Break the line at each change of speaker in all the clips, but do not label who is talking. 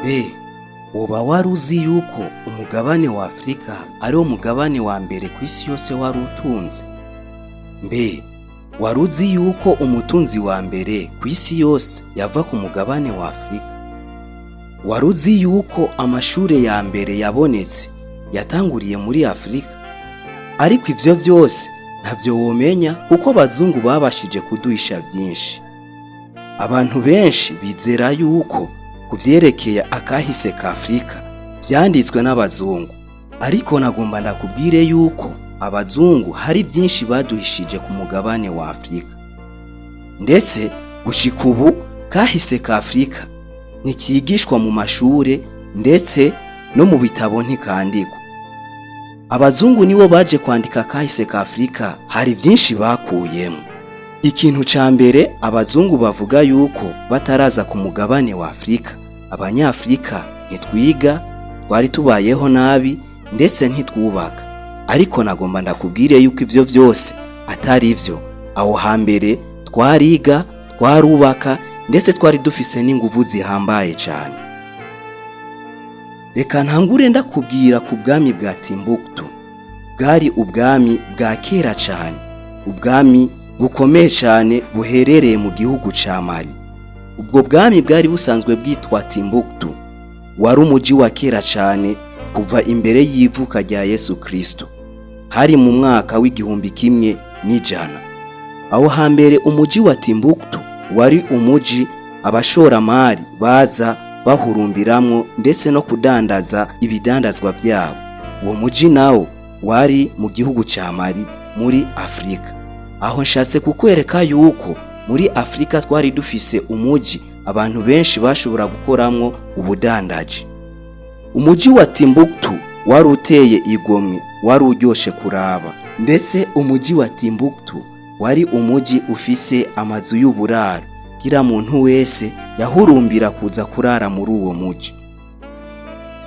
Be, woba wari uzi yuko umugabane wa Afrika ari wo mugabane wa mbere ku isi yose wari utunze? Mbe, wari uzi yuko umutunzi wa mbere ku isi yose yava ku mugabane wa Afrika? Wari uzi yuko amashure ya mbere yabonetse yatanguriye muri Afrika? Ariko ivyo vyose ntavyo womenya kuko abazungu babashije kuduhisha byinshi. Abantu benshi bizera yuko kuvyerekeye akahise ka Afrika vyanditswe n'abazungu, ariko nagomba ndakubwire yuko abazungu hari byinshi baduhishije ku mugabane wa Afrika. Ndetse gushika ubu kahise ka Afrika ntikigishwa mu mashure ndetse no mu bitabo ntikandikwa. Abazungu nibo baje kwandika kahise ka Afrika, hari byinshi bakuyemo. Ikintu ca mbere abazungu bavuga yuko bataraza ku mugabane wa Afrika, abanyafrika ntitwiga, twari tubayeho nabi ndetse ntitwubaka. Ariko nagomba ndakubwire yuko ivyo vyose atari ivyo. Aho hambere twariga, twarubaka ndetse twari dufise n'inguvu zihambaye cyane. Reka ntangure ndakubwira ku bwami bwa Timbuktu. Bwari ubwami bwa kera cyane, ubwami bukomeye cyane buherereye mu gihugu ca Mali. Ubwo bwami bwari busanzwe bwitwa Timbuktu, wari umuji wa kera cyane kuva imbere y'ivuka rya Yesu Kristo, hari mu mwaka w'igihumbi kimwe n'ijana. Aho hambere umuji wa Timbuktu wari umuji abashoramari baza bahurumbiramwo ndetse no kudandaza ibidandazwa vyabo. Uwo muji nawo wari mu gihugu ca Mali muri Afrika. Aho nshatse kukwereka yuko muri Afrika twari dufise umuji abantu benshi bashobora gukoramwo ubudandaji. Umuji wa Timbuktu wari uteye igomwe, wari uryoshe kuraba, ndetse umuji wa Timbuktu wari umuji ufise amazu y'uburaro, kira muntu wese yahurumbira kuza kurara muri uwo muji.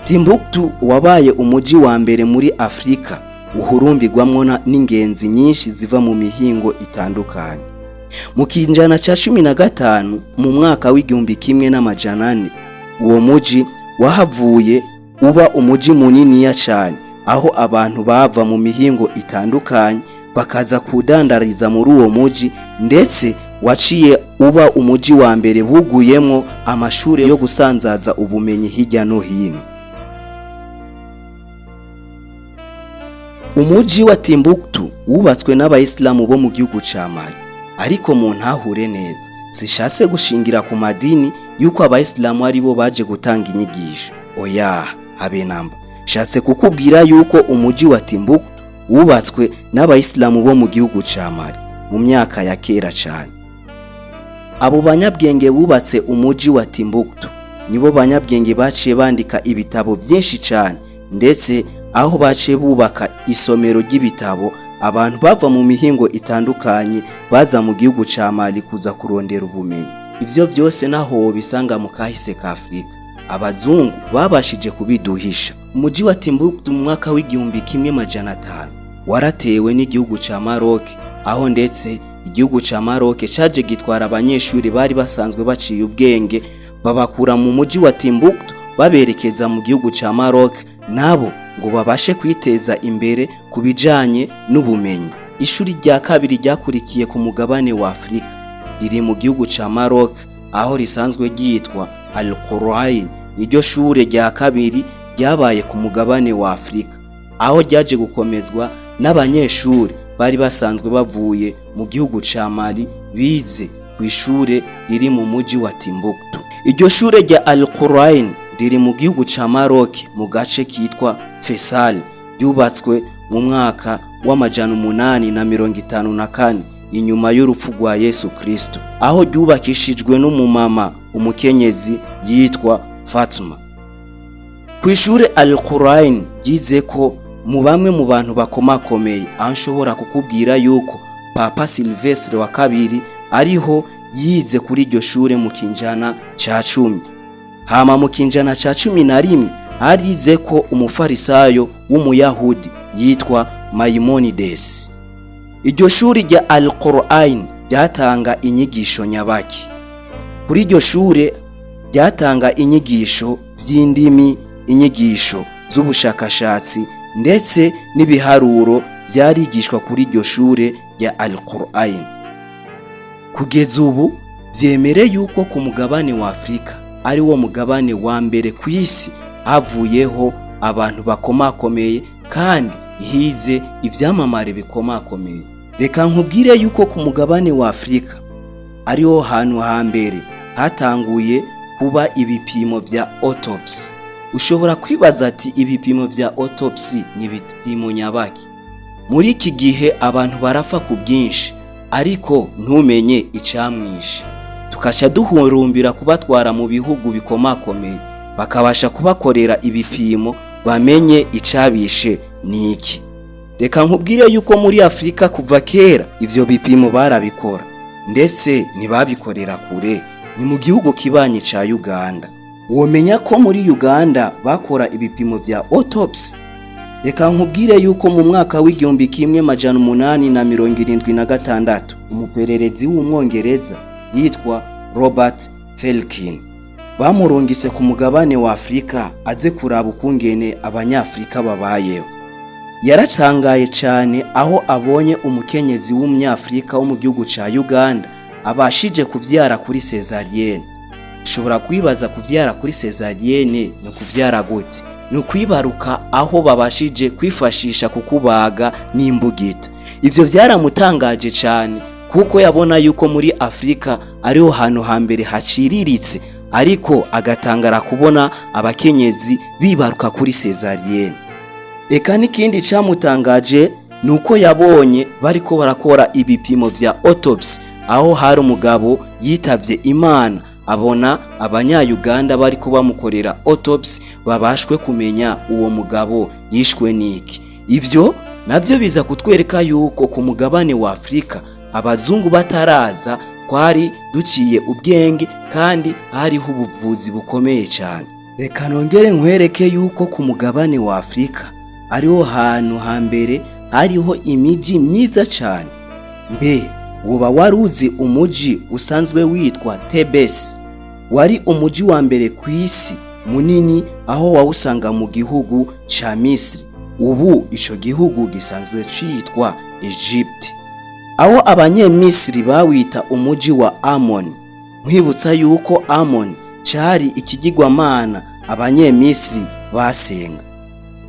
Timbuktu wabaye umuji wa mbere muri Afrika uhurumbirwamwo n'ingenzi nyinshi ziva mu mihingo itandukanye. Mu kinjana ca 15 mu mwaka w'igihumbi kimwe n'amajana 4, uwo muji wahavuye uba umuji muniniya cyane, aho abantu bava mu mihingo itandukanye bakaza kudandariza muri uwo muji, ndetse waciye uba umuji wa mbere buguyemwo amashure yo gusanzaza ubumenyi hirya no hino. Umuji wa Timbuktu wubatswe n'abayisilamu bo mu gihugu ca Mali, ariko mu ntahure neza sishatse gushingira ku madini yuko abayisilamu ari bo baje gutanga inyigisho. Oya, habe namba. Shatse kukubwira yuko umuji wa Timbuktu wubatswe n'abayisilamu bo mu gihugu ca Mali mu myaka ya kera cyane. Abo banyabwenge bubatse umuji wa Timbuktu nibo banyabwenge baciye bandika ibitabo byinshi cyane, ndetse aho baciye bubaka isomero ry'ibitabo, abantu bava mu mihingo itandukanye baza mu gihugu ca Mali kuza kurondera ubumenyi. Ivyo vyose naho bisanga mu kahise ka Afrika, abazungu babashije kubiduhisha. Umuji wa Timbuktu mu mwaka w'igihumbi kimwe majana 5 waratewe n'igihugu ca Maroc, aho ndetse igihugu ca Maroc caje gitwara abanyeshuri bari basanzwe baciye ubwenge, babakura mu muji wa Timbuktu baberekeza mu gihugu ca Maroc, nabo ngo babashe kwiteza imbere kubijanye n'ubumenyi. Ishuri rya kabiri ryakurikiye ku mugabane wa Afrika riri mu gihugu ca Maroc, aho risanzwe ryitwa Al-Qurain. Iryo shure rya kabiri ryabaye ku mugabane wa Afrika, aho ryaje gukomezwa n'abanyeshuri bari basanzwe bavuye mu gihugu ca Mali bize ku ishure riri mu muji wa Timbuktu. Iryo shure rya Al-Qurain riri mu gihugu ca Maroc mu gace kitwa Faisal, yubatswe mu mwaka w'amajana 854 inyuma y'urupfu rwa Yesu Kristo, aho ryubakishijwe n'umumama umukenyezi yitwa Fatima. Ku ishure Al-Qurain yize ko mu bamwe mu bantu bakomakomeye, aho nshobora kukubwira yuko Papa Silvestre wa kabiri ariho yize kuri iryo shure mu kinjana ca 10. Hama mu kinjana ca 11 arize ko umufarisayo w'umuyahudi yitwa Maimonides. Iryo shuri rya Al-Qurain ryatanga inyigisho nyabaki. Kuri iryo shure ryatanga inyigisho z'indimi, inyigisho z'ubushakashatsi ndetse n'ibiharuro byarigishwa kuri iryo shure rya Al-Qur'an. Kugeza ubu vyemere yuko ku mugabane wa Afrika ari wo mugabane wa mbere ku isi havuyeho abantu bakomakomeye kandi hize ivyamamare bikomakomeye. Reka nkubwire yuko ku mugabane wa Afrika ariho hantu hambere hatanguye kuba ibipimo vya autopsy. Ushobora kwibaza ati ibipimo vya autopsy ni ibipimo nyabaki? Muri iki gihe abantu barafa ku bwinshi ariko ntumenye icamwishe, tukasha duhurumbira kubatwara mu bihugu bikomakomeye bakabasha kubakorera ibipimo bamenye icabishe niki. Reka nkubwire yuko muri Afrika kuva kera ivyo bipimo barabikora, ndetse ntibabikorera kure, ni mu gihugu kibanyi ca Uganda. Womenya ko muri Uganda bakora ibipimo vya autopsy. Reka nkubwire yuko mu mwaka w'igihumbi kimwe majana 876 umupererezi w'umwongereza yitwa Robert Felkin bamurungise ku mugabane wa Afrika aze kuraba ukungene abanyafrika babayeho. Yaratangaye cyane aho abonye umukenyezi w'umunyafrika wo mu gihugu ca Uganda abashije kuvyara kuri cesarienne. Ushobora kwibaza kuvyara kuri cesarienne no kuvyara gute? Ni kwibaruka aho babashije kwifashisha kukubaga n'imbugita. Ivyo vyaramutangaje cyane kuko yabona yuko muri Afrika ariho hantu hambere haciriritse, ariko agatangara kubona abakenyezi bibaruka kuri cesarienne. Eka n'ikindi camutangaje nuko yabonye bariko barakora ibipimo vya autopsy aho hari umugabo yitavye Imana, abona abanya-Uganda bariko bamukorera autopsy babashwe kumenya uwo mugabo yishwe niki. Ivyo navyo biza kutwereka yuko ku mugabane wa Afrika abazungu bataraza kwari duciye ubwenge kandi hariho ubuvuzi bukomeye cyane. Reka nongere nkwereke yuko ku mugabane wa Afrika ariho hantu hambere hariho imiji myiza cyane. Mbe woba waruzi umuji usanzwe witwa Thebes? Wari umuji wa mbere ku isi munini aho wawusanga mu gihugu ca Misri. Ubu ico gihugu gisanzwe citwa Egypt, aho abanyemisri bawita umuji wa Amon. Nkwibutsa yuko Amon cari ikigirwamana abanyemisri basenga.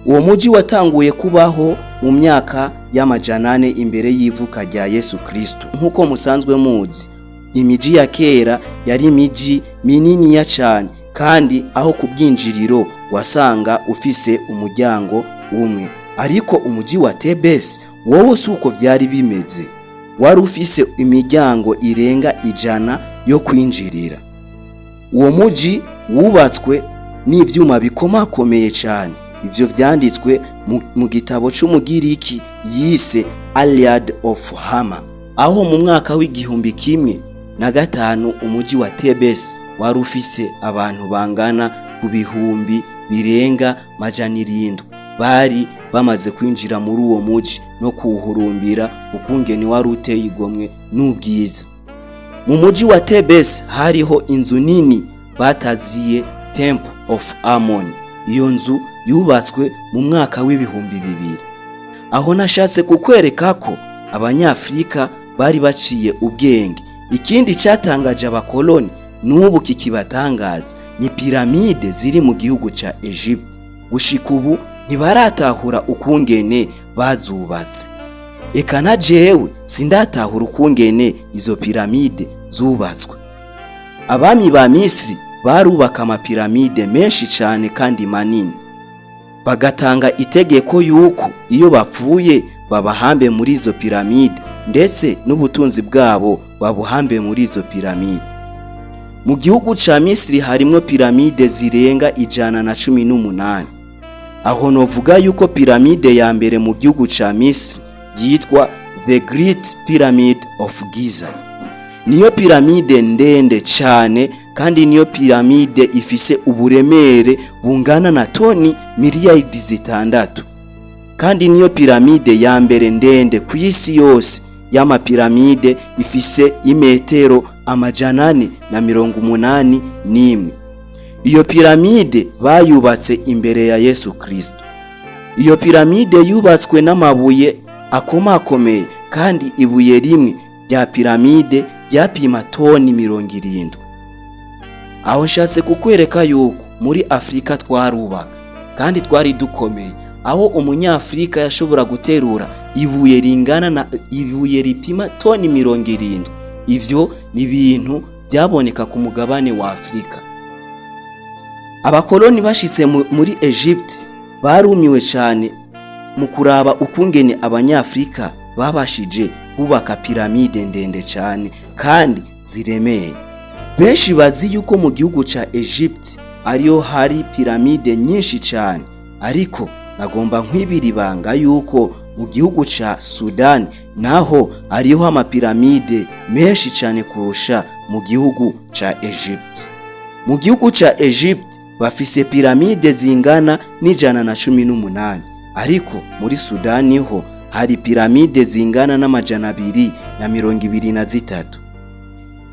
Uwo muji watanguye kubaho mu myaka y'amajana 4 imbere y'ivuka rya Yesu Kristo. Nkuko musanzwe muzi, imiji ya kera yari imiji minini ya cyane, kandi aho kubwinjiriro wasanga ufise umuryango umwe. Ariko umuji wa Thebes wowe suko vyari bimeze, wari ufise imiryango irenga 100 yo kwinjirira. Uwo muji wubatswe n'ivyuma bikomakomeye cyane. Ivyo vyanditswe mu gitabo c'umugiriki yise Iliad of Homer, aho mu mwaka w'igihumbi kimwe na 5 umuji wa Thebes wari ufise abantu bangana ku bihumbi birenga majana 7 bari bamaze kwinjira muri uwo muji no kuwuhurumbira ukungene wari uteye igomwe n'ubwiza. Mu muji wa Thebes hariho inzu nini bataziye Temple of Ammon. Iyo nzu yubatswe mu mwaka w'ibihumbi 2000. Aho nashatse kukwereka ko abanyafrika bari baciye ubwenge. Ikindi cyatangaje abakoloni n'ubu kikibatangaza ni piramide ziri mu gihugu ca Egypt. Gushika ubu ntibaratahura ukungene bazubatse. Eka na jewe sindatahura ukungene izo piramide zubatswe. Abami ba Misri barubaka amapiramide menshi cyane kandi manini, bagatanga itegeko yuko iyo bapfuye babahambe muri izo piramide, ndetse n'ubutunzi bwabo babuhambe muri izo piramide. Mu gihugu ca Misri harimo piramide zirenga 118. Aho novuga yuko piramide ya mbere mu gihugu ca Misri yitwa The Great Pyramid of Giza. Niyo piramide ndende cyane, kandi niyo piramide ifise uburemere bungana na toni miliyari 6. Kandi niyo piramide ya mbere ndende ku isi yose y'amapiramide, ifise imetero 481. Iyo piramide bayubatse imbere ya Yesu Kristo. Iyo piramide yubatswe n'amabuye akomakomeye kandi ibuye rimwe rya piramide ryapima toni 70. Aho nshatse kukwereka yuko muri Afrika twarubaka kandi twari dukomeye, aho umunyafrika yashobora guterura ibuye ringana na ibuye ripima toni 70. Ivyo ni ibintu byaboneka ku mugabane wa Afrika. Abakoloni bashitse muri Egypt barumiwe cyane mu kuraba ukungene abanyafrika babashije kubaka piramide ndende cyane kandi ziremeye. Benshi bazi yuko mu gihugu ca Egypt ariyo hari piramide nyinshi cyane, ariko nagomba nkwibira ibanga yuko mu gihugu ca Sudan naho ariho amapiramide menshi cyane kurusha mu gihugu ca Egypt. Mu gihugu ca Egypt bafise piramide zingana n'118, ariko muri Sudan ho hari piramide zingana n'223.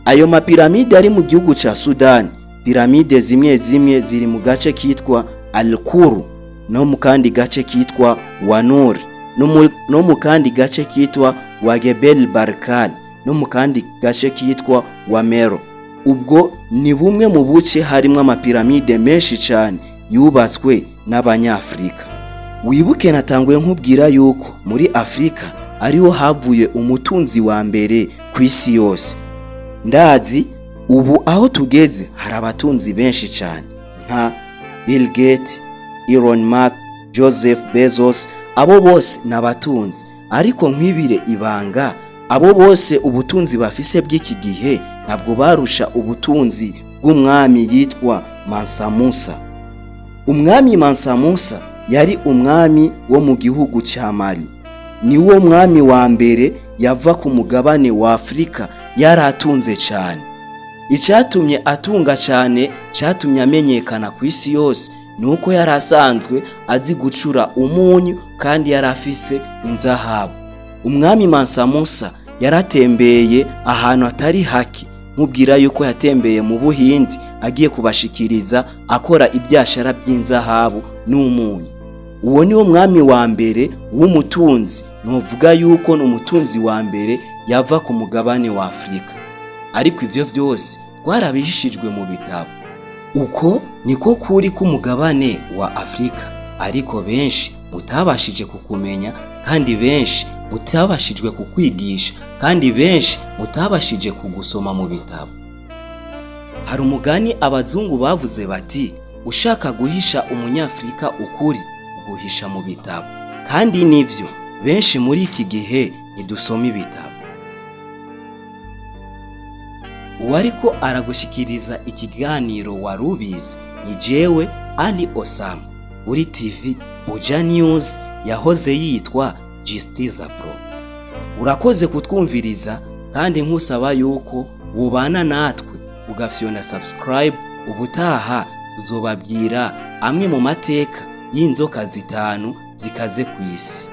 Ayo mapiramide ari mu gihugu ca Sudan, piramide zimwe zimwe ziri mu gace kitwa Al-Kuru, no mu kandi gace kitwa Wanur, no mu kandi gace kitwa Wagebel Barkal, no mu kandi gace kitwa Wamero. Ubwo ni bumwe mu buce harimo amapiramide menshi cyane yubatswe n'abanyafrika. Wibuke natanguye nkubwira yuko muri Afrika ariho havuye umutunzi wa mbere ku isi yose. Ndazi ubu aho tugeze hari abatunzi benshi cyane nka Bill Gates, Elon Musk, Joseph Bezos. Abo bose n'abatunzi, ariko nkwibire ibanga, abo bose ubutunzi bafise bw'iki gihe ntabwo barusha ubutunzi bw'umwami yitwa Mansa Musa. Umwami Mansa Musa yari umwami wo mu gihugu cya Mali. Ni wo mwami wa mbere yava ku mugabane wa Afrika yaratunze cyane. Icyatumye atunga cyane, cyatumye amenyekana ku isi yose, nuko yarasanzwe azi gucura umunyu kandi yarafise inzahabu. Umwami Mansa Musa yaratembeye ahantu atari haki, mubwira yuko yatembeye mu Buhindi agiye kubashikiriza akora ibyashara by'inzahabu n'umunyu. Uwo ni wo mwami wa mbere w'umutunzi, novuga yuko n'umutunzi wa mbere yava ku mugabane wa Afrika. Ariko ivyo vyose twarabihishijwe mu bitabo. Uko niko kuri ku mugabane wa Afrika, ariko benshi mutabashije kukumenya, kandi benshi mutabashijwe kukwigisha, kandi benshi mutabashije kugusoma mu bitabo. Hari umugani abazungu bavuze bati, ushaka guhisha umunyafrika ukuri guhisha mu bitabo. Kandi nivyo, benshi muri iki gihe ntidusoma ibitabo. Uwariko aragushikiriza ikiganiro warubizi ni jewe Ali Osama, uri TV Buja News yahoze yitwa Justiza Pro. Urakoze kutwumviriza, kandi nkusaba yuko ubana natwe ugafyona subscribe. Ubutaha tuzobabwira amwe mu mateka y'inzoka 5 zikaze ku isi.